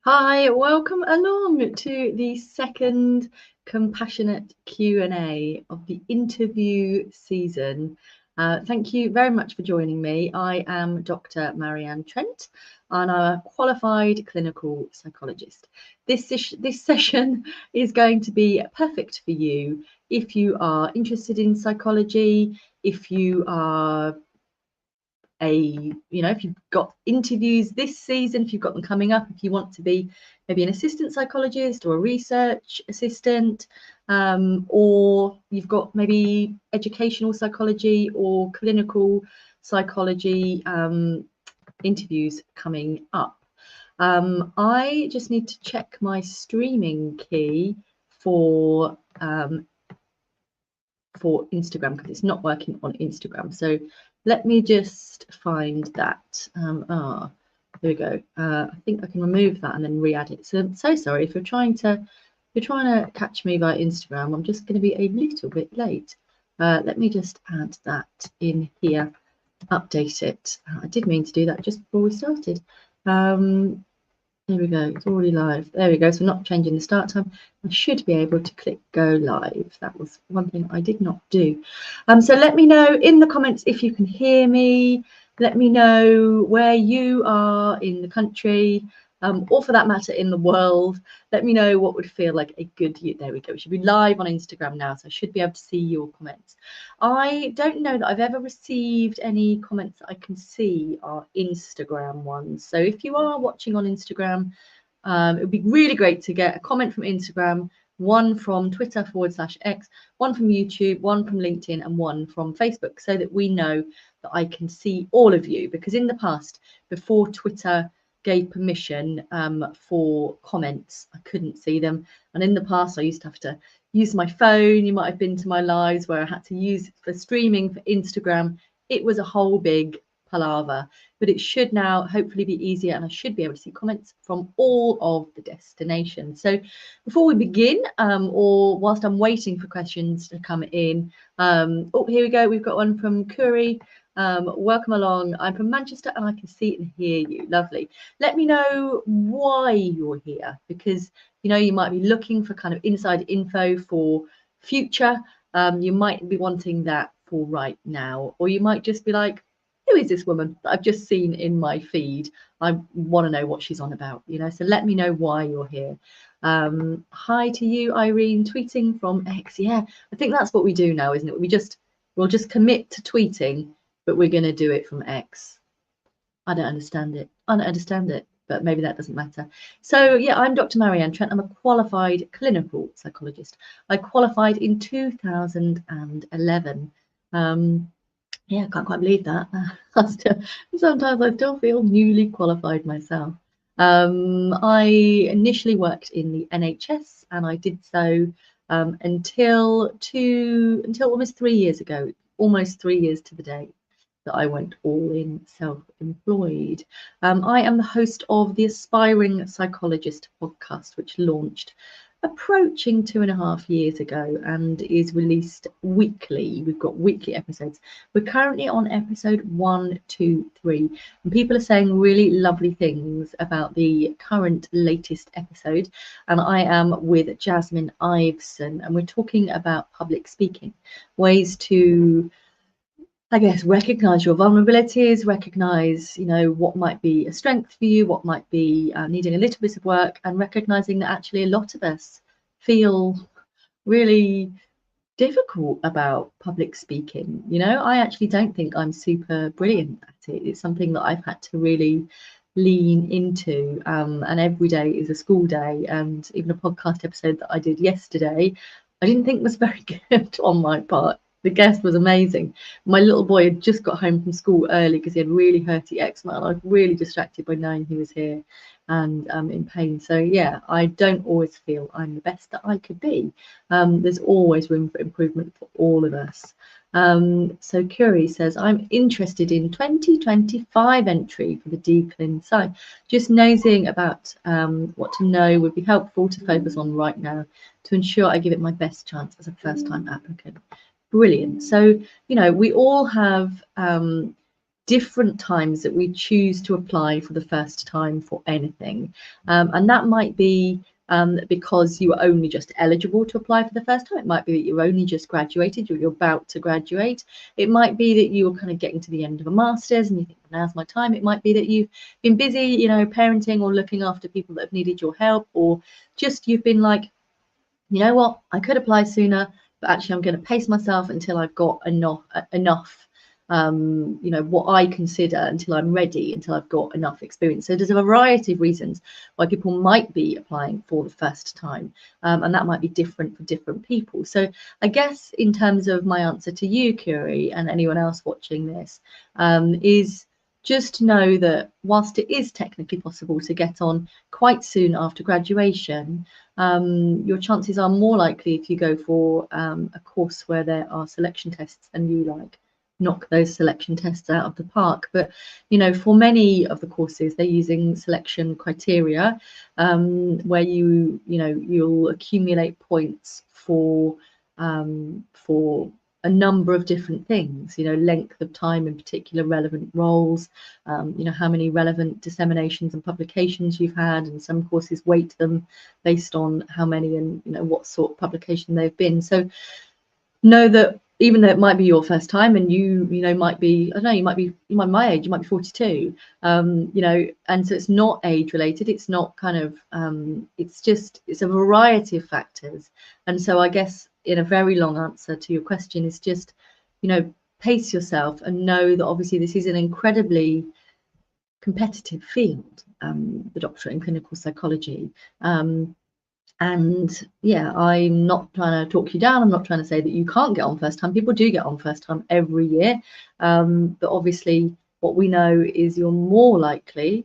Hi, welcome along to the second compassionate Q&A of the interview season. Thank you very much for joining me. I am Dr Marianne Trent and I'm a qualified clinical psychologist. This session is going to be perfect for you if you are interested in psychology, if you are if you've got interviews this season, if you've got them coming up, if you want to be maybe an assistant psychologist or a research assistant, or you've got maybe educational psychology or clinical psychology interviews coming up. I just need to check my streaming key for Instagram because it's not working on Instagram. So let me just find that. There we go. I think I can remove that and then re-add it. So I'm so sorry if you're trying to catch me via Instagram. I'm just going to be a little bit late. Let me just add that in here, update it. I did mean to do that just before we started. There we go, it's already live. There we go, so not changing the start time. I should be able to click go live. That was one thing I did not do. So let me know in the comments if you can hear me. Let me know where you are in the country, or for that matter in the world. Let me know what would feel like a good year. There we go, we should be live on Instagram now, so I should be able to see your comments. I don't know that I've ever received any comments that I can see are Instagram ones. So if you are watching on Instagram, it would be really great to get a comment from Instagram, one from Twitter/X, one from YouTube, one from LinkedIn, and one from Facebook, so that we know that I can see all of you. Because in the past, before Twitter gave permission for comments, I couldn't see them. And in the past, I used to have to use my phone. You might have been to my lives where I had to use it for streaming for Instagram. It was a whole big palaver, but it should now hopefully be easier, and I should be able to see comments from all of the destinations. So before we begin, or whilst I'm waiting for questions to come in, oh, here we go. We've got one from Curry. Welcome along. I'm from Manchester and I can see and hear you. Lovely. Let me know why you're here, because you might be looking for kind of inside info for future. You might be wanting that for right now, or you might just be like, who is this woman that I've just seen in my feed? I want to know what she's on about, so let me know why you're here. Hi to you, Irene, tweeting from X. Yeah, I think that's what we do now, isn't it? We'll just commit to tweeting, but we're going to do it from X. I don't understand it, but maybe that doesn't matter. So yeah, I'm Dr. Marianne Trent. I'm a qualified clinical psychologist. I qualified in 2011. Yeah, I can't quite believe that. Sometimes I still feel newly qualified myself. I initially worked in the NHS, and I did so until almost 3 years ago, almost 3 years to the day, that I went all in self-employed. I am the host of the Aspiring Psychologist Podcast, which launched approaching 2.5 years ago and is released weekly. We've got weekly episodes. We're currently on episode 123, and people are saying really lovely things about the current latest episode. And I am with Jasmine Iveson, and we're talking about public speaking, ways to, I guess, recognize your vulnerabilities, recognize, what might be a strength for you, what might be needing a little bit of work, and recognizing that actually a lot of us feel really difficult about public speaking. I actually don't think I'm super brilliant at it. It's something that I've had to really lean into, and every day is a school day. And even a podcast episode that I did yesterday, I didn't think was very good on my part. The guest was amazing. My little boy had just got home from school early because he had really hurty eczema, and I was really distracted by knowing he was here and in pain. So yeah, I don't always feel I'm the best that I could be. There's always room for improvement for all of us. So Curie says, I'm interested in 2025 entry for the DClin Psych. Just nosing about what to know would be helpful to focus on right now to ensure I give it my best chance as a first-time applicant. Brilliant. So, we all have different times that we choose to apply for the first time for anything. And that might be because you are only just eligible to apply for the first time. It might be that you're only just graduated, you're about to graduate. It might be that you're kind of getting to the end of a master's and you think, now's my time. It might be that you've been busy, you know, parenting or looking after people that have needed your help, or just you've been like, you know what, I could apply sooner, but actually I'm going to pace myself until I've got enough you know, what I consider, until I'm ready, until I've got enough experience. So there's a variety of reasons why people might be applying for the first time, and that might be different for different people. So I guess in terms of my answer to you, Curie, and anyone else watching this, is just know that whilst it is technically possible to get on quite soon after graduation, your chances are more likely if you go for a course where there are selection tests and you like knock those selection tests out of the park. But you know, for many of the courses they're using selection criteria, where you'll accumulate points for a number of different things, you know, length of time in particular, relevant roles, you know, how many relevant disseminations and publications you've had, and some courses weight them based on how many and, you know, what sort of publication they've been. So know that even though it might be your first time and you know, might be, I don't know, you might be my age, you might be 42, you know, and so it's not age related, it's not kind of, it's a variety of factors. And so I guess in a very long answer to your question is just, you know, pace yourself and know that obviously this is an incredibly competitive field, the doctorate in clinical psychology. And yeah, I'm not trying to talk you down. I'm not trying to say that you can't get on first time. People do get on first time every year. But obviously what we know is you're more likely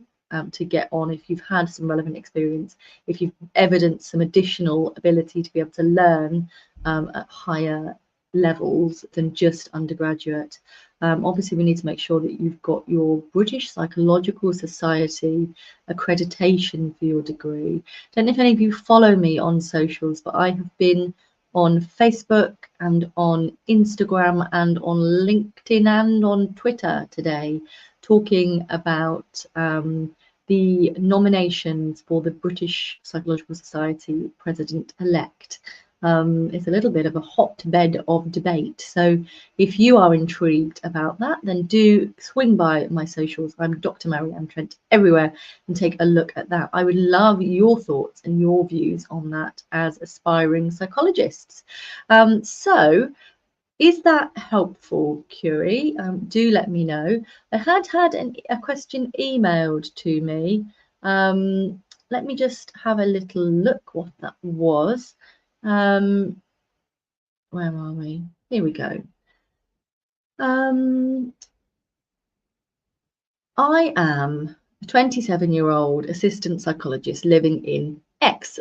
to get on if you've had some relevant experience, if you've evidenced some additional ability to be able to learn at higher levels than just undergraduate. Obviously, we need to make sure that you've got your British Psychological Society accreditation for your degree. Don't know if any of you follow me on socials, but I have been on Facebook and on Instagram and on LinkedIn and on Twitter today talking about the nominations for the British Psychological Society President-elect. It's a little bit of a hotbed of debate. So if you are intrigued about that, then do swing by my socials. I'm Dr Marianne Trent everywhere, and take a look at that. I would love your thoughts and your views on that as aspiring psychologists. So is that helpful, Curie? Do let me know. I had a question emailed to me. Let me just have a little look what that was. Where are we? Here we go. I am a 27-year-old assistant psychologist living in X.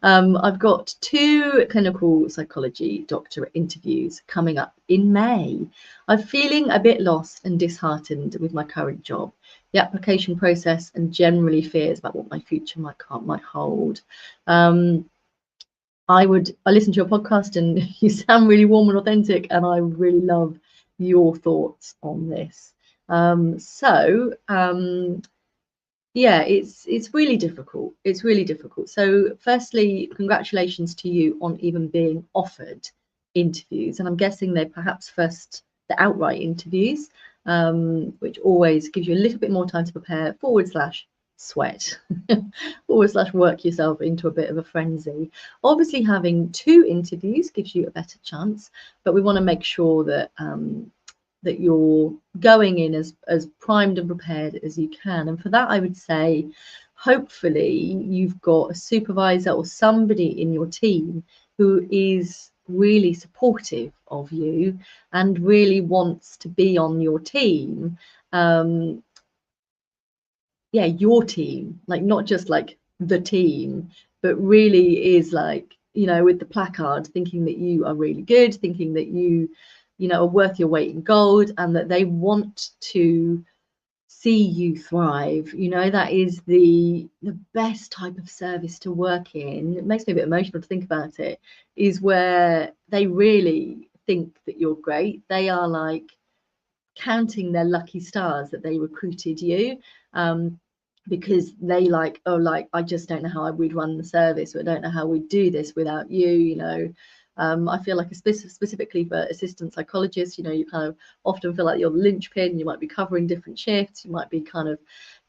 I've got 2 clinical psychology doctorate interviews coming up in May. I'm feeling a bit lost and disheartened with my current job, the application process, and generally fears about what my future might hold. I listen to your podcast and you sound really warm and authentic, and I really love your thoughts on this. Yeah, it's really difficult. It's really difficult. So firstly, congratulations to you on even being offered interviews. And I'm guessing they're perhaps first the outright interviews, which always gives you a little bit more time to prepare, /sweat, /work yourself into a bit of a frenzy. Obviously, having 2 interviews gives you a better chance, but we want to make sure that that you're going in as primed and prepared as you can. And for that, I would say, hopefully, you've got a supervisor or somebody in your team who is really supportive of you and really wants to be on your team. Yeah, your team, like not just like the team, but really is like, you know, with the placard, thinking that you are really good, thinking that you know, are worth your weight in gold, and that they want to see you thrive. You know, that is the best type of service to work in. It makes me a bit emotional to think about it, is where they really think that you're great. They are like counting their lucky stars that they recruited you, because they like, oh, like, I just don't know how we'd run the service, or I don't know how we'd do this without you, you know. I feel like specifically for assistant psychologists, you know, you kind of often feel like you're the linchpin. You might be covering different shifts. You might be kind of,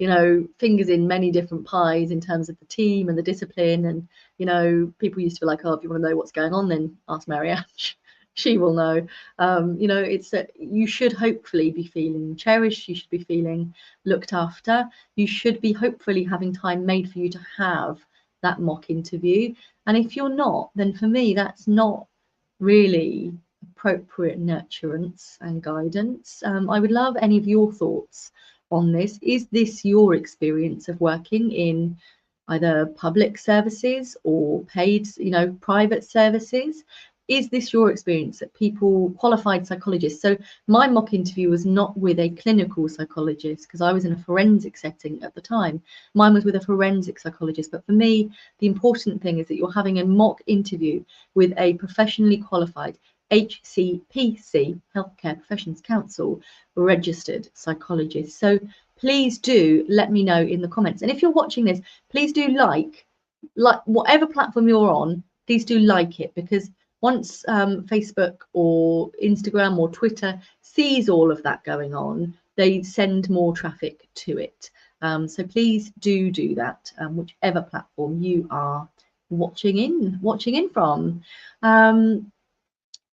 you know, fingers in many different pies in terms of the team and the discipline. And, you know, people used to be like, oh, if you want to know what's going on, then ask Marianne. She will know. You know, it's that you should hopefully be feeling cherished. You should be feeling looked after. You should be hopefully having time made for you to have that mock interview. And if you're not, then for me, that's not really appropriate nurturance and guidance. I would love any of your thoughts on this. Is this your experience of working in either public services or paid, you know, private services? Is this your experience that people, qualified psychologists? So my mock interview was not with a clinical psychologist, because I was in a forensic setting at the time. Mine was with a forensic psychologist. But for me, the important thing is that you're having a mock interview with a professionally qualified HCPC, Healthcare Professions Council, registered psychologist. So please do let me know in the comments. And if you're watching this, please do like whatever platform you're on, please do like it, because once Facebook or Instagram or Twitter sees all of that going on, they send more traffic to it. So please do that, whichever platform you are watching in from.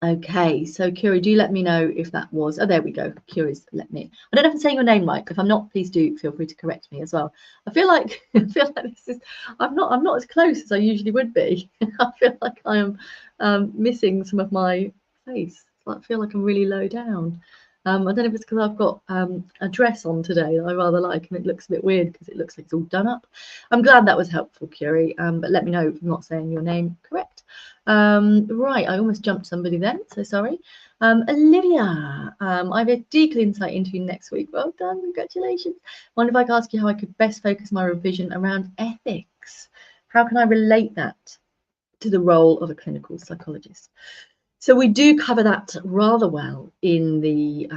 Okay, so Curie, do let me know if that was, oh, there we go. Curie's let me, I don't know if I'm saying your name right. If I'm not, please do feel free to correct me as well. I feel like this is, I'm not as close as I usually would be. I feel like I am missing some of my face. I feel like I'm really low down. I don't know if it's because I've got a dress on today that I rather like, and it looks a bit weird because it looks like it's all done up. I'm glad that was helpful, Curie, but let me know if I'm not saying your name correct. Right, I almost jumped somebody then, so sorry. Olivia, I have a deep insight interview next week. Well done, congratulations. Wonder if I could ask you how I could best focus my revision around ethics. How can I relate that to the role of a clinical psychologist? So we do cover that rather well in the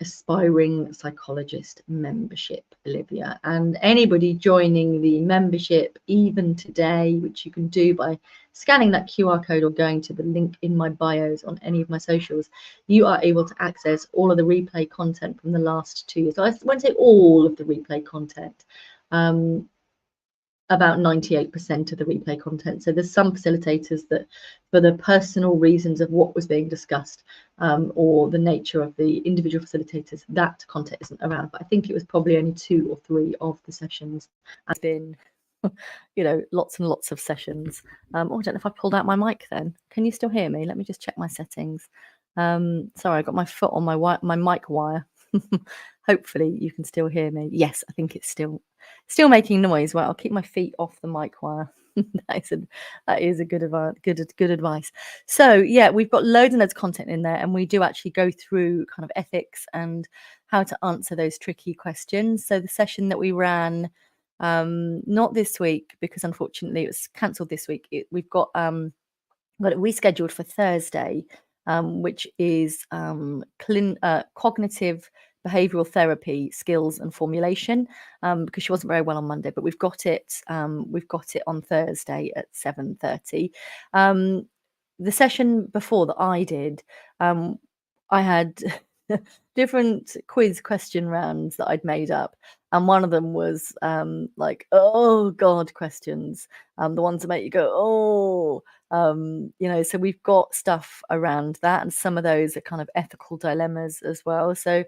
Aspiring Psychologist membership, Olivia. And anybody joining the membership, even today, which you can do by scanning that QR code or going to the link in my bios on any of my socials, you are able to access all of the replay content from the last 2 years. So I won't say all of the replay content. About 98% of the replay content. So there's some facilitators that, for the personal reasons of what was being discussed, or the nature of the individual facilitators, that content isn't around. But I think it was probably only 2 or 3 of the sessions. It's been, you know, lots and lots of sessions. Oh, I don't know if I pulled out my mic then. Can you still hear me? Let me just check my settings. Sorry, I got my foot on my mic wire. Hopefully you can still hear me. Yes, I think it's still making noise. Well, I'll keep my feet off the mic wire. that is a good advice. So yeah, we've got loads and loads of content in there, and we do actually go through kind of ethics and how to answer those tricky questions. So the session that we ran, not this week because unfortunately it was cancelled this week. We've got it rescheduled for Thursday, which is cognitive behavioral therapy skills and formulation, because she wasn't very well on Monday, but we've got it on Thursday at 7:30. The session before that I did, I had different quiz question rounds that I'd made up, and one of them was like, oh God questions, the ones that make you go, oh. You know, so we've got stuff around that, and some of those are kind of ethical dilemmas as well. So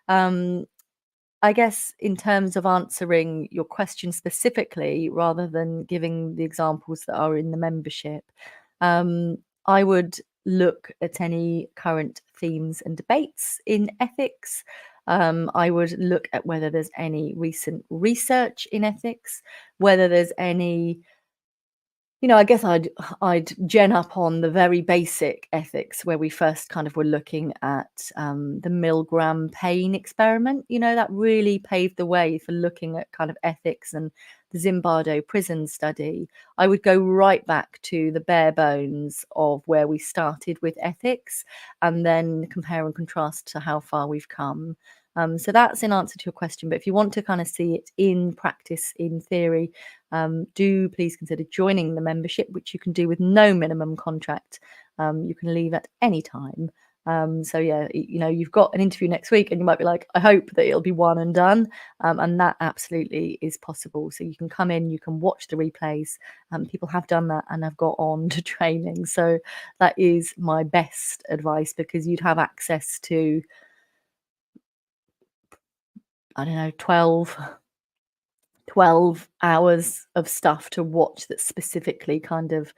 I guess in terms of answering your question specifically, rather than giving the examples that are in the membership, I would look at any current themes and debates in ethics. I would look at whether there's any recent research in ethics, whether there's any I guess I'd gen up on the very basic ethics where we first kind of were looking at the Milgram pain experiment. That really paved the way for looking at kind of ethics, and the Zimbardo prison study. I would go right back to the bare bones of where we started with ethics, and then compare and contrast to how far we've come. So that's in answer to your question. But if you want to kind of see it in practice, in theory, do please consider joining the membership, which you can do with no minimum contract. You can leave at any time. So yeah, you've got an interview next week and you might be like, I hope that it'll be one and done. And that absolutely is possible. So you can come in, you can watch the replays. People have done that and have got on to training. So that is my best advice, because you'd have access to, I don't know, 12 hours of stuff to watch that's specifically kind of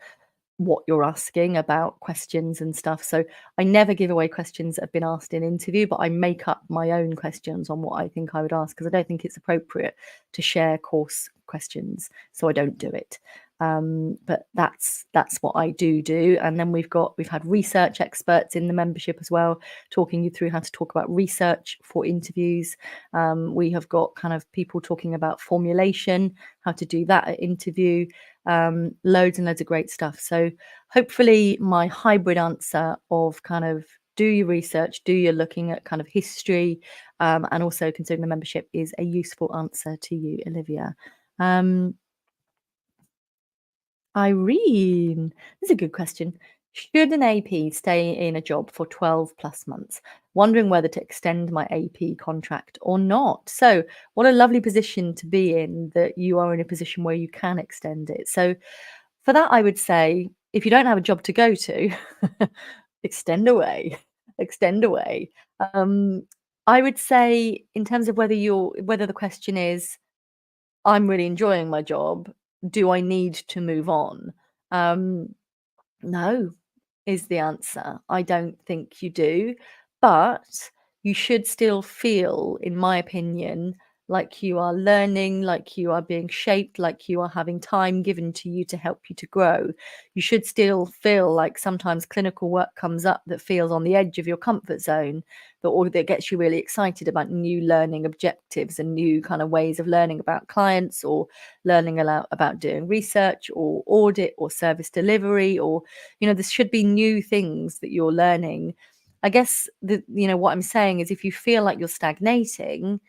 what you're asking about, questions and stuff. So I never give away questions that have been asked in interview, but I make up my own questions on what I think I would ask, because I don't think it's appropriate to share course questions, so I don't do it. But that's what I do. And then we've had research experts in the membership as well, talking you through how to talk about research for interviews. We have got kind of people talking about formulation, how to do that at interview. Loads and loads of great stuff. So hopefully my hybrid answer of kind of do your research, do your looking at kind of history, and also considering the membership is a useful answer to you, Olivia. Irene, this is a good question. Should an AP stay in a job for 12 plus months? Wondering whether to extend my AP contract or not. So what a lovely position to be in, that you are in a position where you can extend it. So for that, I would say, if you don't have a job to go to, extend away. I would say, in terms of whether the question is, I'm really enjoying my job, do I need to move on? No, is the answer. I don't think you do, but you should still feel, in my opinion, like you are learning, like you are being shaped, like you are having time given to you to help you to grow. You should still feel like sometimes clinical work comes up that feels on the edge of your comfort zone, or that gets you really excited about new learning objectives and new kind of ways of learning about clients, or learning about doing research or audit or service delivery, or there should be new things that you're learning. I guess what I'm saying is, if you feel like you're stagnating,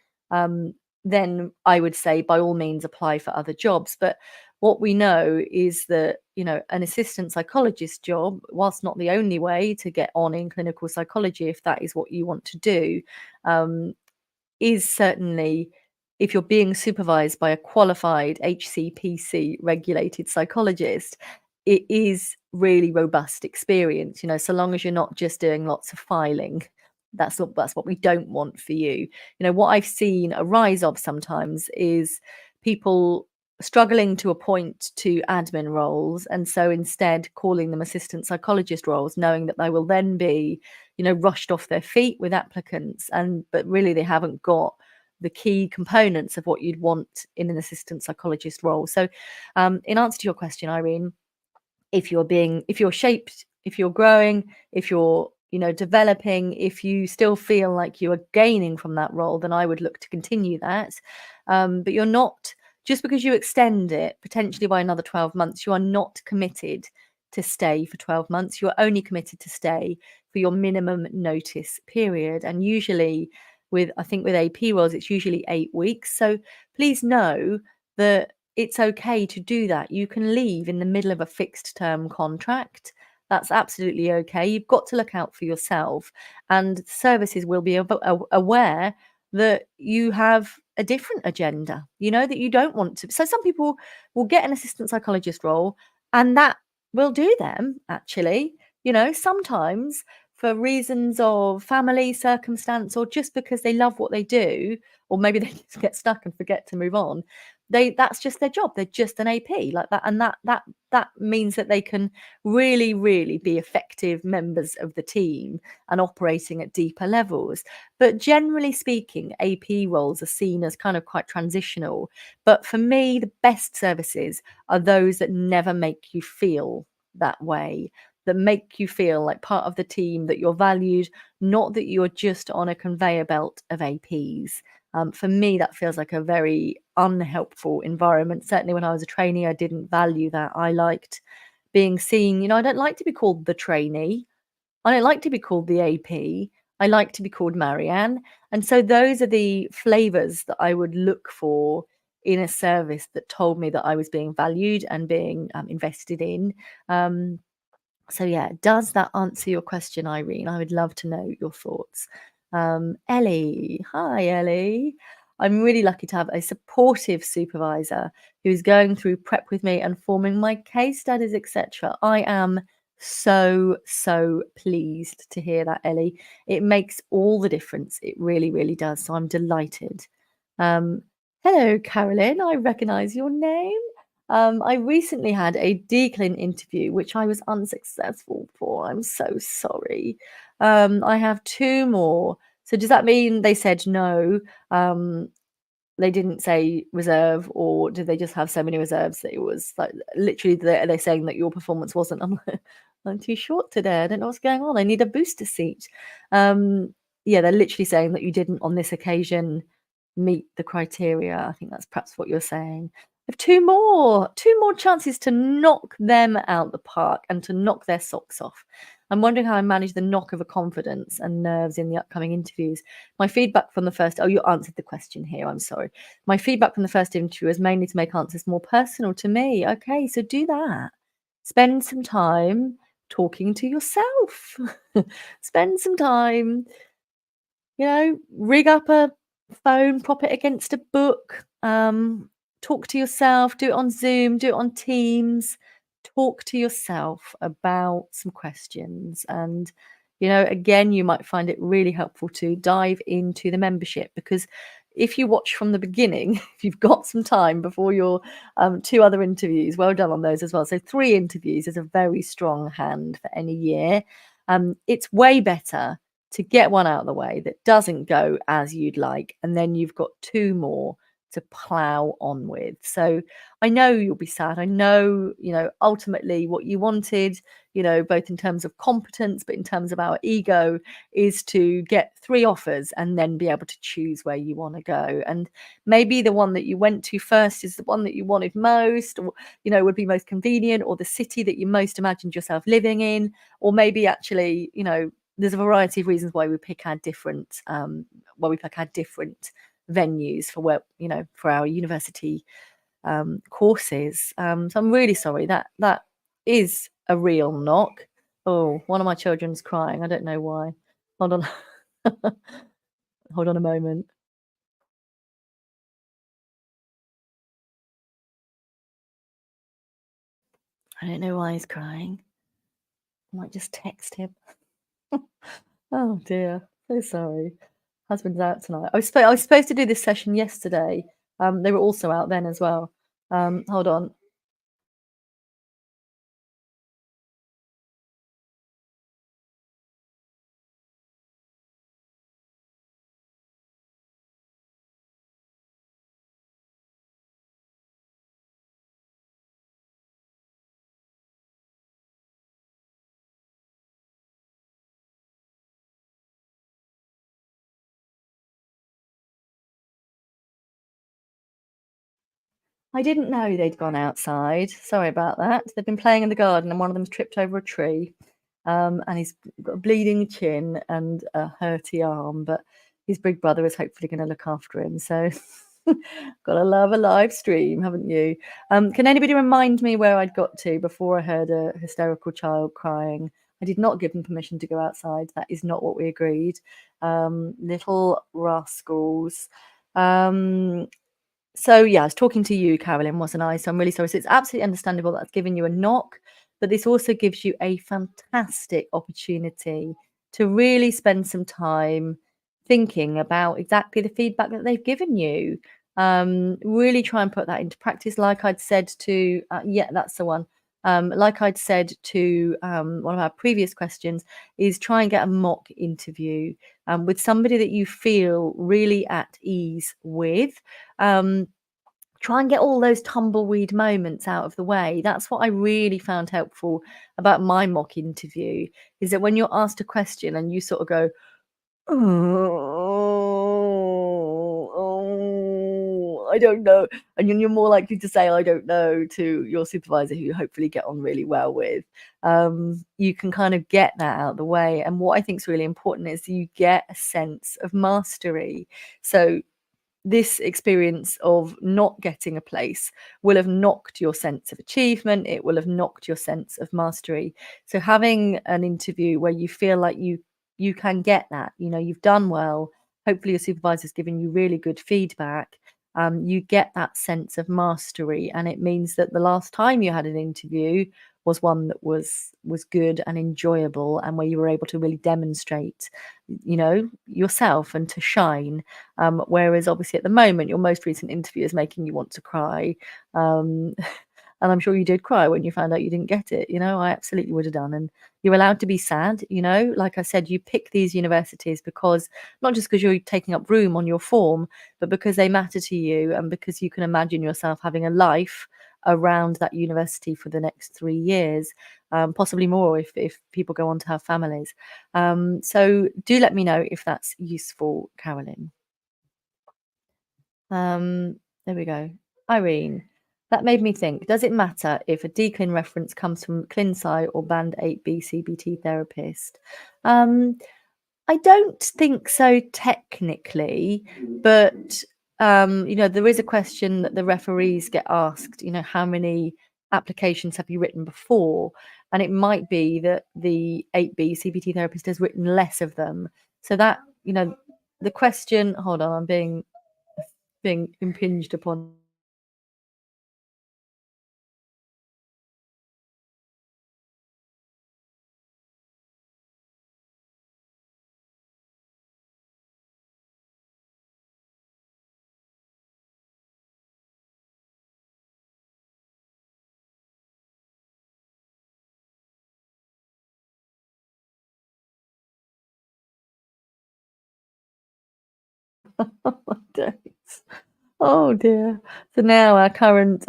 then I would say by all means apply for other jobs. But what we know is that an assistant psychologist job, whilst not the only way to get on in clinical psychology, if that is what you want to do, is certainly, if you're being supervised by a qualified HCPC regulated psychologist, it is really robust experience, so long as you're not just doing lots of filing. That's what we don't want for you. What I've seen a rise of sometimes is people struggling to appoint to admin roles, and so instead calling them assistant psychologist roles, knowing that they will then be rushed off their feet with applicants, but really they haven't got the key components of what you'd want in an assistant psychologist role. So in answer to your question, Irene, if you're shaped, if you're growing, if you're developing, if you still feel like you are gaining from that role, then I would look to continue that. But you're not, just because you extend it potentially by another 12 months, you are not committed to stay for 12 months. You're only committed to stay for your minimum notice period. And usually with AP roles, it's usually 8 weeks. So please know that it's okay to do that. You can leave in the middle of a fixed term contract. That's absolutely okay. You've got to look out for yourself, and services will be aware that you have a different agenda, that you don't want to. So some people will get an assistant psychologist role and that will do them, actually. Sometimes for reasons of family circumstance, or just because they love what they do, or maybe they just get stuck and forget to move on, that's just their job. They're just an AP like that, and that means that they can really, really be effective members of the team and operating at deeper levels. But generally speaking, AP roles are seen as kind of quite transitional. But for me, the best services are those that never make you feel that way, that make you feel like part of the team, that you're valued, not that you're just on a conveyor belt of APs. For me, that feels like a very unhelpful environment. Certainly when I was a trainee, I didn't value that. I liked being seen, I don't like to be called the trainee. I don't like to be called the AP. I like to be called Marianne. And so those are the flavors that I would look for in a service that told me that I was being valued and being invested in. So yeah, does that answer your question, Irene? I would love to know your thoughts. Ellie, hi Ellie. I'm really lucky to have a supportive supervisor who's going through prep with me and forming my case studies, etc. I am so pleased to hear that, Ellie. It makes all the difference. It really, really does. So I'm delighted. Hello, Carolyn. I recognize your name. I recently had a decline interview, which I was unsuccessful for. I'm so sorry. I have 2 more. So does that mean they said no? They didn't say reserve, or did they just have so many reserves that it was like literally they're saying that your performance wasn't? I'm too short today. I don't know what's going on. I need a booster seat. Yeah, they're literally saying that you didn't on this occasion meet the criteria. I think that's perhaps what you're saying. I have 2 more chances to knock them out the park and to knock their socks off. I'm wondering how I manage the knock of a confidence and nerves in the upcoming interviews. My feedback from the first, you answered the question here, I'm sorry. My feedback from the first interview is mainly to make answers more personal to me. Okay, so do that. Spend some time talking to yourself. Spend some time, rig up a phone, prop it against a book, talk to yourself, do it on Zoom, do it on Teams, talk to yourself about some questions. And, again, you might find it really helpful to dive into the membership, because if you watch from the beginning, if you've got some time before your 2 other interviews, well done on those as well. So 3 interviews is a very strong hand for any year. It's way better to get one out of the way that doesn't go as you'd like, and then you've got 2 more to plow on with. So I know you'll be sad. I know, ultimately what you wanted, both in terms of competence, but in terms of our ego, is to get 3 offers and then be able to choose where you want to go. And maybe the one that you went to first is the one that you wanted most, or, would be most convenient, or the city that you most imagined yourself living in, or maybe actually, there's a variety of reasons why we pick our different venues for where, for our university courses. So I'm really sorry that is a real knock. Oh, one of my children's crying. I don't know why. Hold on. Hold on a moment. I don't know why he's crying. I might just text him. Oh dear. So sorry. Husband's out tonight. I was supposed to do this session yesterday. They were also out then as well. Hold on. I didn't know they'd gone outside. Sorry about that. They've been playing in the garden and one of them's tripped over a tree. And he's got a bleeding chin and a hurty arm, but his big brother is hopefully going to look after him. So gotta love a live stream, haven't you? Can anybody remind me where I'd got to before I heard a hysterical child crying? I did not give them permission to go outside. That is not what we agreed. Little rascals. So yeah, I was talking to you, Carolyn, wasn't I? So I'm really sorry. So it's absolutely understandable that's given you a knock, but this also gives you a fantastic opportunity to really spend some time thinking about exactly the feedback that they've given you. Really try and put that into practice. Like I'd said to, yeah, that's the one. Like I'd said to one of our previous questions, is try and get a mock interview with somebody that you feel really at ease with. Try and get all those tumbleweed moments out of the way. That's what I really found helpful about my mock interview, is that when you're asked a question and you sort of go, oh, I don't know. And you're more likely to say, I don't know, to your supervisor, who you hopefully get on really well with. You can kind of get that out of the way. And what I think is really important is you get a sense of mastery. So this experience of not getting a place will have knocked your sense of achievement. It will have knocked your sense of mastery. So having an interview where you feel like you can get that, you've done well, hopefully your supervisor's giving you really good feedback, you get that sense of mastery, and it means that the last time you had an interview was one that was good and enjoyable, and where you were able to really demonstrate yourself and to shine, whereas obviously at the moment your most recent interview is making you want to cry, and I'm sure you did cry when you found out you didn't get it. I absolutely would have done. And you're allowed to be sad. Like I said, you pick these universities because not just because you're taking up room on your form, but because they matter to you, and because you can imagine yourself having a life around that university for the next 3 years, possibly more if people go on to have families. So do let me know if that's useful, Carolyn. There we go. Irene, that made me think, does it matter if a DCLIN reference comes from ClinSci or Band 8B CBT therapist? I don't think so technically, but there is a question that the referees get asked, how many applications have you written before? And it might be that the 8B CBT therapist has written less of them. So that, the question, hold on, I'm being impinged upon. Oh dear. So now our current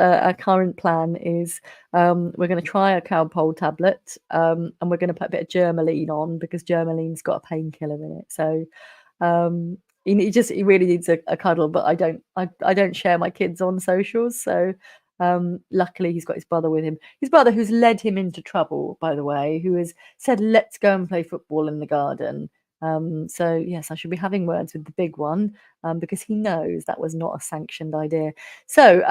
plan is we're going to try a Calpol tablet, and we're going to put a bit of Germaline on, because Germaline's got a painkiller in it. So he really needs a cuddle, but I don't share my kids on socials. So luckily he's got his brother with him. His brother, who's led him into trouble, by the way, who has said, let's go and play football in the garden. So yes, I should be having words with the big one, because he knows that was not a sanctioned idea. So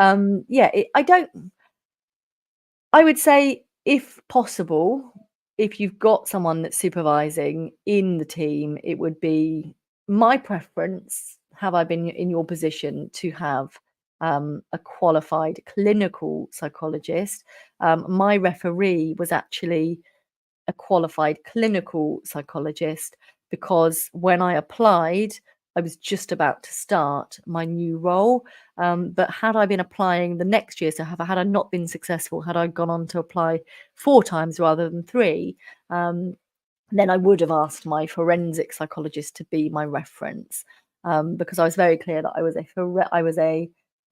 I would say, if possible, if you've got someone that's supervising in the team, it would be my preference, have I been in your position, to have a qualified clinical psychologist. My referee was actually a qualified clinical psychologist, because when I applied, I was just about to start my new role. But had I been applying the next year, so had I not been successful, had I gone on to apply 4 times rather than 3, then I would have asked my forensic psychologist to be my reference, because I was very clear that I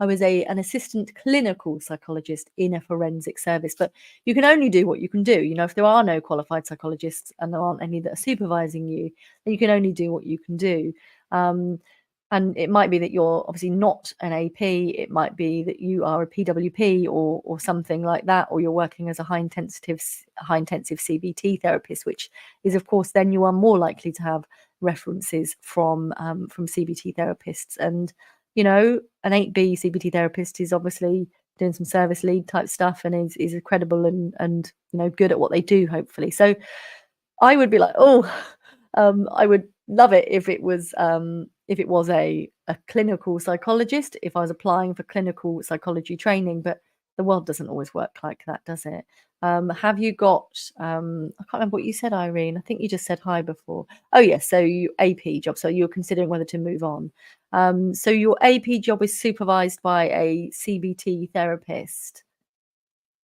was an assistant clinical psychologist in a forensic service. But you can only do what you can do. If there are no qualified psychologists and there aren't any that are supervising you, then you can only do what you can do. And it might be that you're obviously not an AP. It might be that you are a PWP or something like that, or you're working as a high intensive CBT therapist, which is, of course, then you are more likely to have references from CBT therapists. And an 8B CBT therapist is obviously doing some service lead type stuff, and is credible and good at what they do, hopefully. So I would be like, I would love it if it was a clinical psychologist, if I was applying for clinical psychology training. But the world doesn't always work like that, does it? Have you got I can't remember what you said, Irene. I think you just said hi before. Oh yes, so you AP job, so you're considering whether to move on. So your AP job is supervised by a CBT therapist.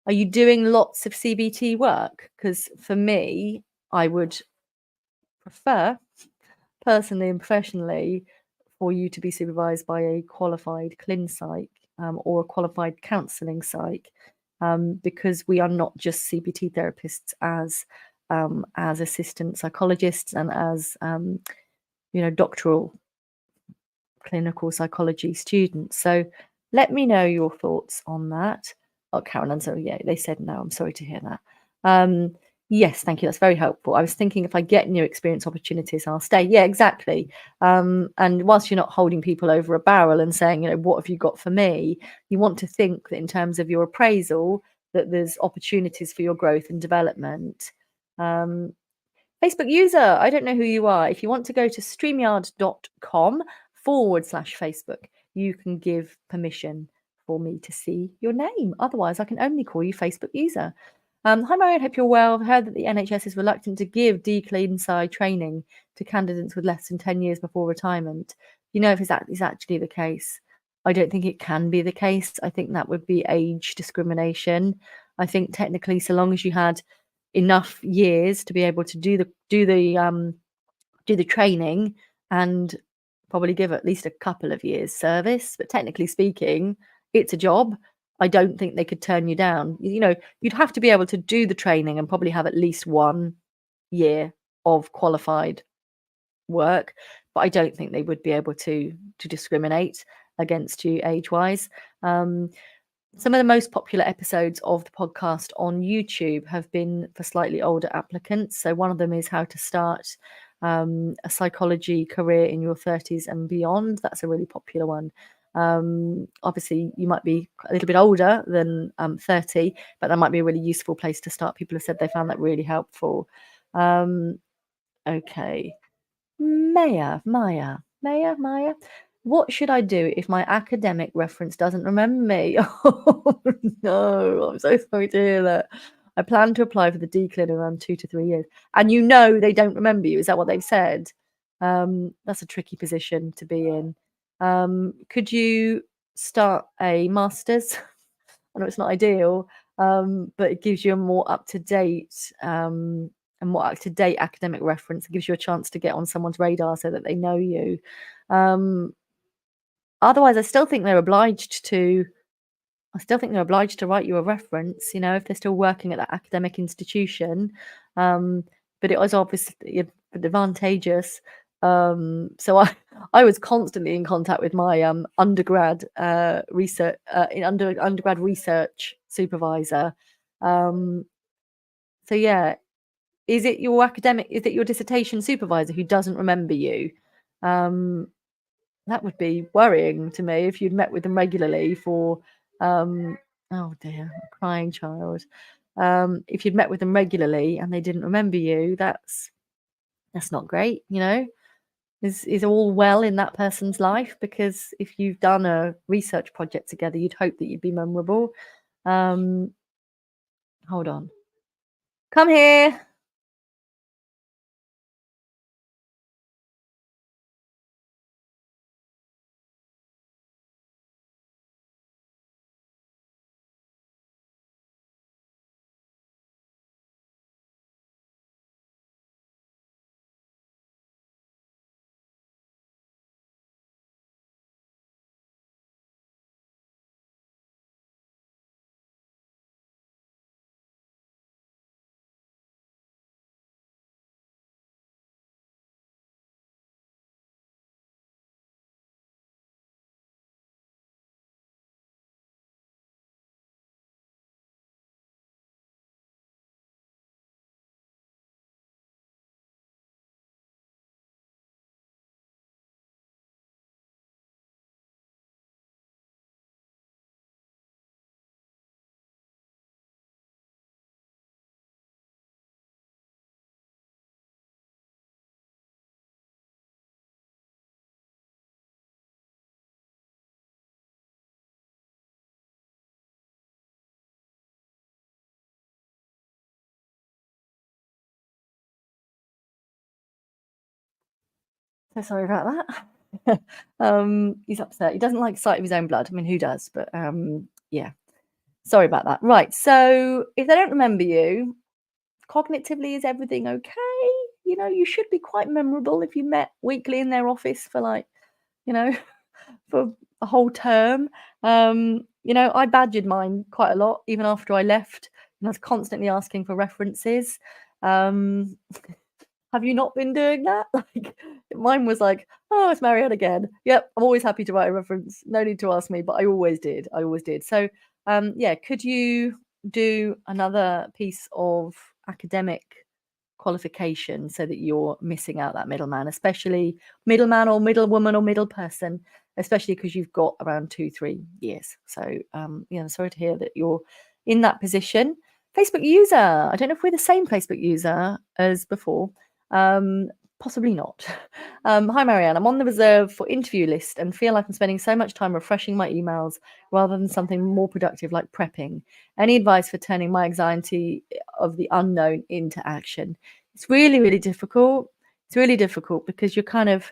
Are you doing lots of CBT work? Because for me, I would prefer, personally and professionally, for you to be supervised by a qualified Psych or a qualified counselling Psych, because we are not just CBT therapists as assistant psychologists and as doctoral clinical psychology students. So let me know your thoughts on that. Oh, Carolyn, so yeah, they said no. I'm sorry to hear that. Yes, thank you. That's very helpful. I was thinking if I get new experience opportunities, I'll stay. Yeah, exactly. And whilst you're not holding people over a barrel and saying, what have you got for me? You want to think that in terms of your appraisal, that there's opportunities for your growth and development. Facebook user, I don't know who you are. If you want to go to streamyard.com/Facebook, you can give permission for me to see your name. Otherwise, I can only call you Facebook user. Hi, Marianne, hope you're well. I've heard that the NHS is reluctant to give decline training to candidates with less than 10 years before retirement. If that is actually the case? I don't think it can be the case. I think that would be age discrimination. I think technically, so long as you had enough years to be able to do the training and probably give at least a couple of years service, but technically speaking, it's a job. I don't think they could turn you down. You'd have to be able to do the training and probably have at least 1 year of qualified work, but I don't think they would be able to discriminate against you age-wise. Some of the most popular episodes of the podcast on YouTube have been for slightly older applicants. So one of them is how to start a psychology career in your 30s and beyond. That's a really popular one. Obviously, you might be a little bit older than 30, but that might be a really useful place to start. People have said they found that really helpful. Okay. Maya. What should I do if my academic reference doesn't remember me? Oh, no, I'm so sorry to hear that. I plan to apply for the decline in around 2 to 3 years. And they don't remember you. Is that what they've said? That's a tricky position to be in. Could you start a master's? I know it's not ideal, but it gives you a more up-to-date academic reference. It gives you a chance to get on someone's radar so that they know you. Otherwise, I still think they're obliged to write you a reference, if they're still working at that academic institution. But it was obviously advantageous. So I was constantly in contact with my undergrad research supervisor. So yeah, is it your dissertation supervisor who doesn't remember you? That would be worrying to me if you'd met with them regularly for oh dear, a crying child. If you'd met with them regularly and they didn't remember you, that's not great, Is all well in that person's life? Because if you've done a research project together, you'd hope that you'd be memorable. Hold on. Come here. So sorry about that. He's upset. He doesn't like the sight of his own blood. I mean, who does? But yeah, sorry about that. Right. So if they don't remember you, cognitively, is everything okay? You know, you should be quite memorable if you met weekly in their office for like, you know, for a whole term. You know, I badgered mine quite a lot, even after I left. And I was constantly asking for references. Have you not been doing that? Like mine was like, oh, it's Marianne again. Yep, I'm always happy to write a reference. No need to ask me, but I always did. I always did. So yeah, could you do another piece of academic qualification so that you're missing out that middleman, especially middleman or middle woman or middle person, especially because you've got around 2-3 years. So yeah, I'm sorry to hear that you're in that position. Facebook user, I don't know if we're the same Facebook user as before. Possibly not. Hi Marianne, I'm on the reserve for interview list and feel like I'm spending so much time refreshing my emails rather than something more productive like prepping. Any advice for turning my anxiety of the unknown into action? It's really, really difficult. It's really difficult because you're kind of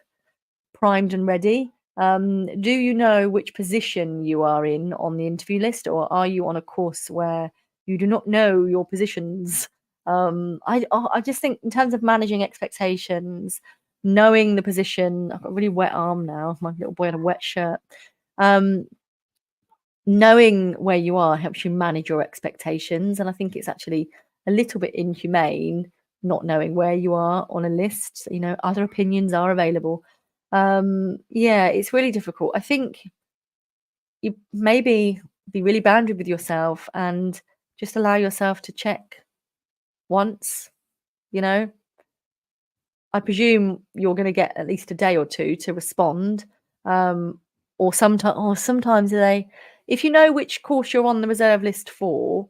primed and ready. Do you know which position you are in on the interview list, or are you on a course where you do not know your positions? I just think in terms of managing expectations, knowing the position, I've got a really wet arm now, my little boy had a wet shirt. Knowing where you are helps you manage your expectations. And I think it's actually a little bit inhumane not knowing where you are on a list. You know, other opinions are available. Yeah, it's really difficult. I think you maybe be really boundary with yourself and just allow yourself to check once, you know. I presume you're going to get at least a day or two to respond. Or sometimes if you know which course you're on the reserve list for,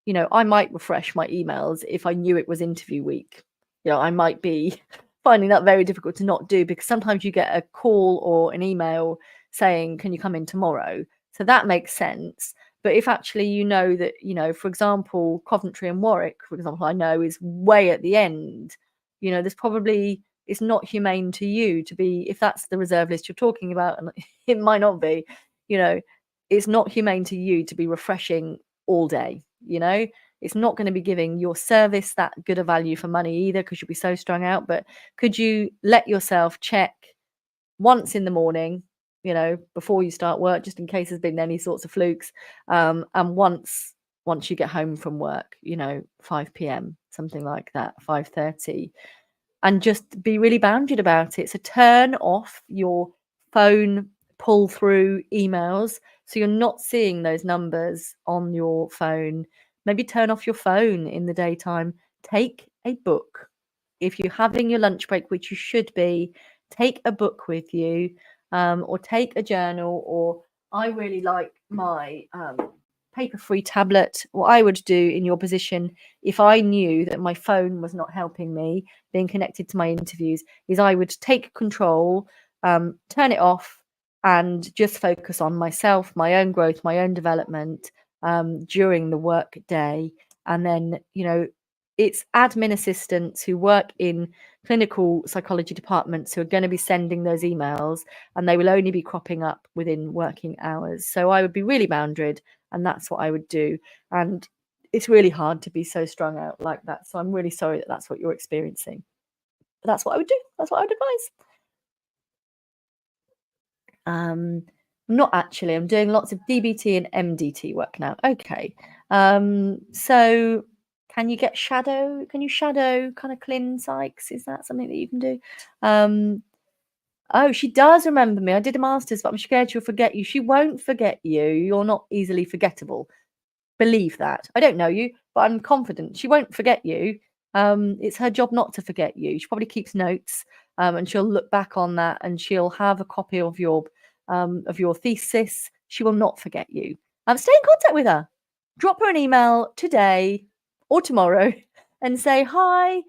you know, I might refresh my emails if I knew it was interview week. You know, I might be finding that very difficult to not do because sometimes you get a call or an email saying, can you come in tomorrow? So that makes sense. But if actually you know that, you know, for example, Coventry and Warwick, for example, I know is way at the end, you know, there's probably, it's not humane to you to be, if that's the reserve list you're talking about, and it might not be, you know, it's not humane to you to be refreshing all day, you know. It's not going to be giving your service that good a value for money either because you'll be so strung out. But could you let yourself check once in the morning, you know, before you start work, just in case there's been any sorts of flukes, and once you get home from work, you know, 5 p.m, something like that, 5:30, and just be really bounded about it. So turn off your phone pull through emails so you're not seeing those numbers on your phone. Maybe turn off your phone in the daytime. Take a book. If you're having your lunch break, which you should be, take a book with you, or take a journal, or I really like my paper-free tablet. What I would do in your position, if I knew that my phone was not helping me being connected to my interviews, is I would take control, turn it off, and just focus on myself, my own growth, my own development during the work day. And then, you know, it's admin assistants who work in clinical psychology departments who are going to be sending those emails, and they will only be cropping up within working hours. So I would be really boundaried, and that's what I would do. And it's really hard to be so strung out like that. So I'm really sorry that that's what you're experiencing. But that's what I would do. That's what I would advise. Not actually. I'm doing lots of DBT and MDT work now. Okay. So can you shadow kind of Clin Psychs? Is that something that you can do? Oh, she does remember me. I did a master's, but I'm scared she'll forget you. She won't forget you. You're not easily forgettable. Believe that. I don't know you, but I'm confident she won't forget you. It's her job not to forget you. She probably keeps notes, and she'll look back on that, and she'll have a copy of your thesis. She will not forget you. Stay in contact with her. Drop her an email today or tomorrow and say, hi,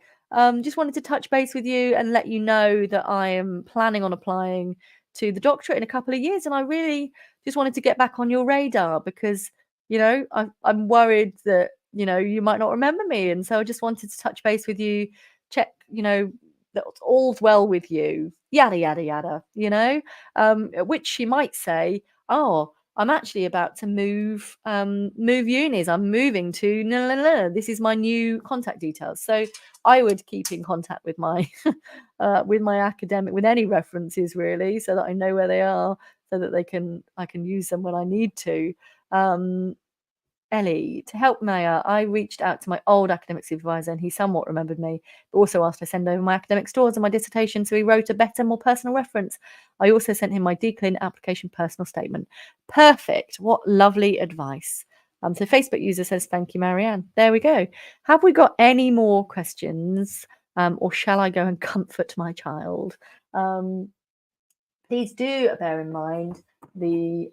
just wanted to touch base with you and let you know that I am planning on applying to the doctorate in a couple of years. And I really just wanted to get back on your radar because, you know, I'm worried that, you know, you might not remember me. And so I just wanted to touch base with you, check, you know, that all's well with you, yada, yada, yada, at which she might say, oh, I'm actually about to move unis. I'm moving to this is my new contact details. So I would keep in contact with my academic, with any references really, so that I know where they are, so that I can use them when I need to. Ellie, to help Maya, I reached out to my old academic supervisor and he somewhat remembered me, but also asked I send over my academic scores and my dissertation, so he wrote a better, more personal reference. I also sent him my declin application personal statement. Perfect. What lovely advice. So Facebook user says, thank you, Marianne. There we go. Have we got any more questions, or shall I go and comfort my child? Please do bear in mind the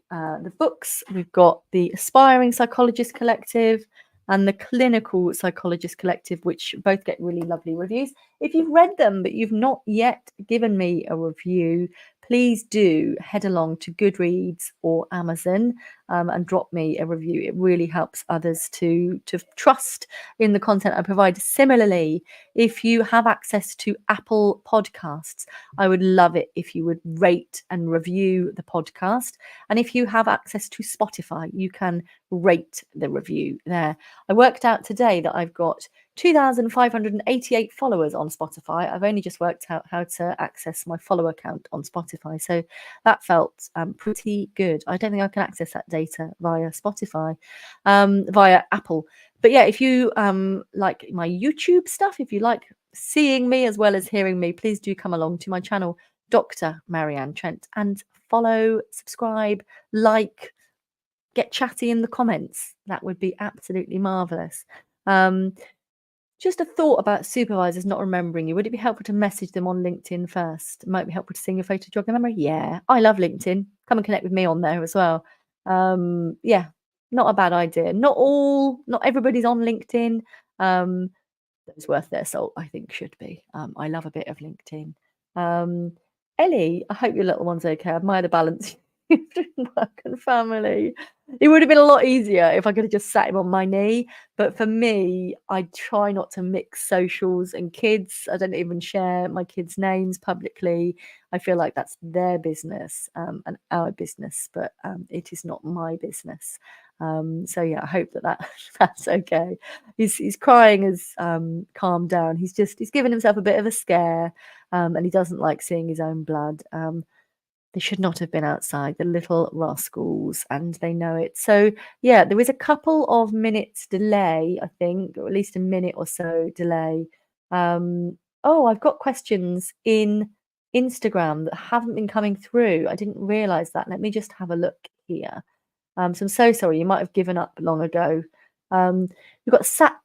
books. We've got the Aspiring Psychologist Collective and the Clinical Psychologist Collective, which both get really lovely reviews. If you've read them but you've not yet given me a review, please do head along to Goodreads or Amazon and drop me a review. It really helps others to trust in the content I provide. Similarly, if you have access to Apple Podcasts, I would love it if you would rate and review the podcast. And if you have access to Spotify, you can rate the review there. I worked out today that I've got 2,588 followers on Spotify. I've only just worked out how to access my follower count on Spotify. So that felt pretty good. I don't think I can access that data via Spotify, via Apple. But yeah, if you like my YouTube stuff, if you like seeing me as well as hearing me, please do come along to my channel, Dr Marianne Trent, and follow, subscribe, like, get chatty in the comments. That would be absolutely marvellous. Just a thought about supervisors not remembering you. Would it be helpful to message them on LinkedIn first? It might be helpful to sing your photo, jog their memory. Yeah, I love LinkedIn. Come and connect with me on there as well. Yeah, not a bad idea. Not everybody's on LinkedIn. Those worth their salt, I think, should be. I love a bit of LinkedIn. Ellie, I hope your little one's okay. I admire the balance between work and family. It would have been a lot easier if I could have just sat him on my knee. But for me, I try not to mix socials and kids. I don't even share my kids' names publicly. I feel like that's their business and our business, but it is not my business. So yeah, I hope that's okay. He's crying has calmed down. He's given himself a bit of a scare, and he doesn't like seeing his own blood. They should not have been outside, the little rascals, and they know it. So yeah, there is a couple of minutes delay, I think, or at least a minute or so delay. Oh, I've got questions in Instagram that haven't been coming through. I didn't realize that. Let me just have a look here. So I'm so sorry, you might have given up long ago. We've got Sapna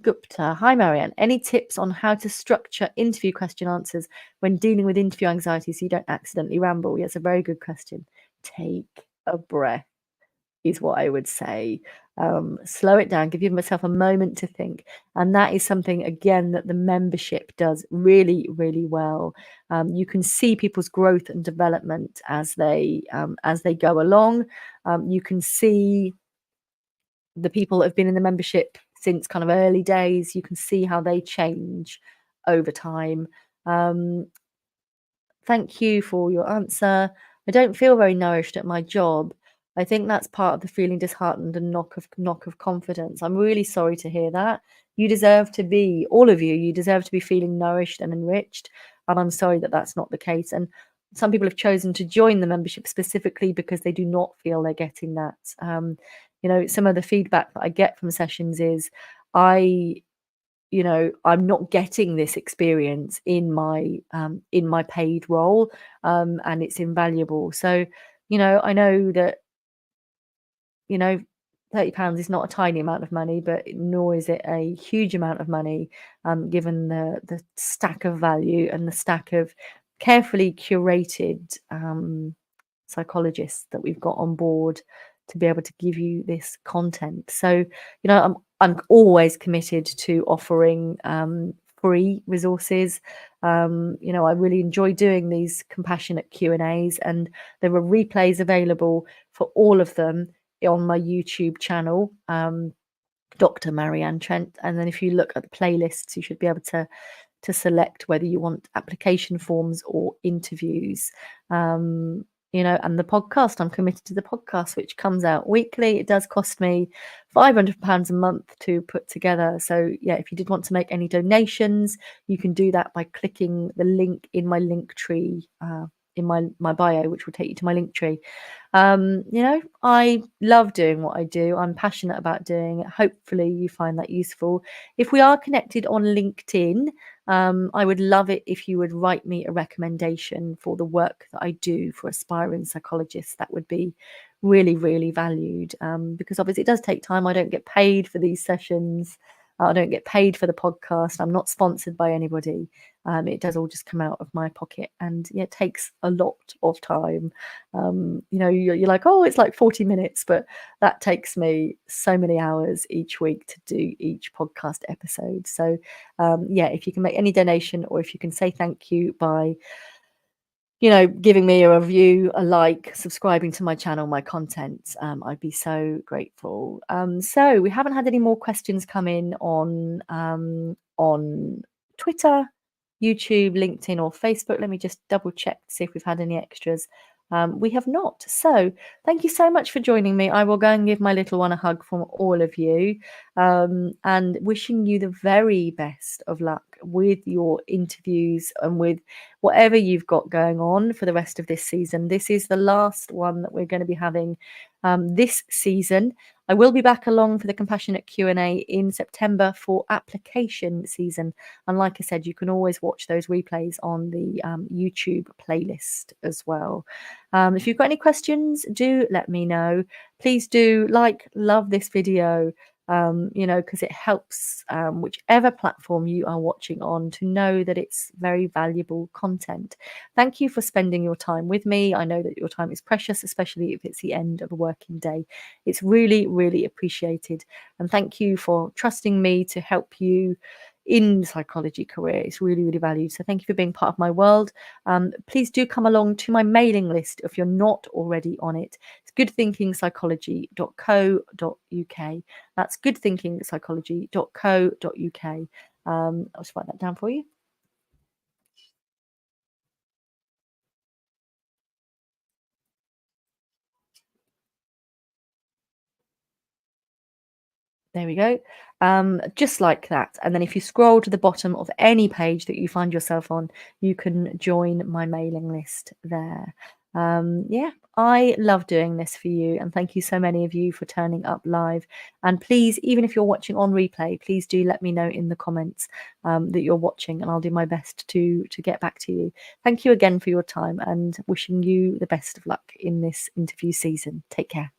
Gupta. Hi, Marianne. Any tips on how to structure interview question answers when dealing with interview anxiety so you don't accidentally ramble? Yeah, it's a very good question. Take a breath is what I would say. Slow it down, give yourself a moment to think. And that is something, again, that the membership does really, really well. You can see people's growth and development as they go along. You can see the people that have been in the membership since kind of early days. You can see how they change over time. Thank you for your answer. I don't feel very nourished at my job. I think that's part of the feeling disheartened and knock of confidence. I'm really sorry to hear that. You deserve to be, all of you deserve to be feeling nourished and enriched. And I'm sorry that that's not the case. And some people have chosen to join the membership specifically because they do not feel they're getting that. Some of the feedback that I get from sessions is I'm not getting this experience in my paid role, and it's invaluable. So, I know that, £30 is not a tiny amount of money, but nor is it a huge amount of money, given the stack of value and the stack of carefully curated psychologists that we've got on board to be able to give you this content. So, I'm always committed to offering free resources. I really enjoy doing these compassionate Q&As, and there are replays available for all of them on my YouTube channel, Dr Marianne Trent. And then if you look at the playlists, you should be able to to select whether you want application forms or interviews. You know, and the podcast, I'm committed to the podcast, which comes out weekly. It does cost me £500 a month to put together. So yeah, if you did want to make any donations, you can do that by clicking the link in my link tree, in my bio, which will take you to my link tree. You know, I love doing what I do. I'm passionate about doing it. Hopefully you find that useful. If we are connected on LinkedIn, I would love it if you would write me a recommendation for the work that I do for aspiring psychologists. That would be really, really valued, because obviously it does take time. I don't get paid for these sessions. I don't get paid for the podcast. I'm not sponsored by anybody. It does all just come out of my pocket, and yeah, it takes a lot of time. You know, you're like, oh, it's like 40 minutes, but that takes me so many hours each week to do each podcast episode. So yeah, if you can make any donation, or if you can say thank you by, you know, giving me a review, a like, subscribing to my channel, my content, I'd be so grateful. So we haven't had any more questions come in on Twitter, YouTube, LinkedIn, or Facebook. Let me just double check to see if we've had any extras. We have not. So thank you so much for joining me. I will go and give my little one a hug from all of you, and wishing you the very best of luck with your interviews and with whatever you've got going on for the rest of this season. This is the last one that we're going to be having this season. I will be back along for the Compassionate Q&A in September for application season. And like I said, you can always watch those replays on the YouTube playlist as well. If you've got any questions, do let me know. Please do love this video, you know, because it helps whichever platform you are watching on to know that it's very valuable content. Thank you for spending your time with me. I know that your time is precious, especially if it's the end of a working day. It's really, really appreciated. And thank you for trusting me to help you in the psychology career. It's really, really valued. So thank you for being part of my world. Please do come along to my mailing list if you're not already on it. It's goodthinkingpsychology.co.uk. That's goodthinkingpsychology.co.uk. I'll just write that down for you. There we go. Just like that. And then if you scroll to the bottom of any page that you find yourself on, you can join my mailing list there. Yeah, I love doing this for you. And thank you so many of you for turning up live. And please, even if you're watching on replay, please do let me know in the comments that you're watching, and I'll do my best to get back to you. Thank you again for your time, and wishing you the best of luck in this interview season. Take care.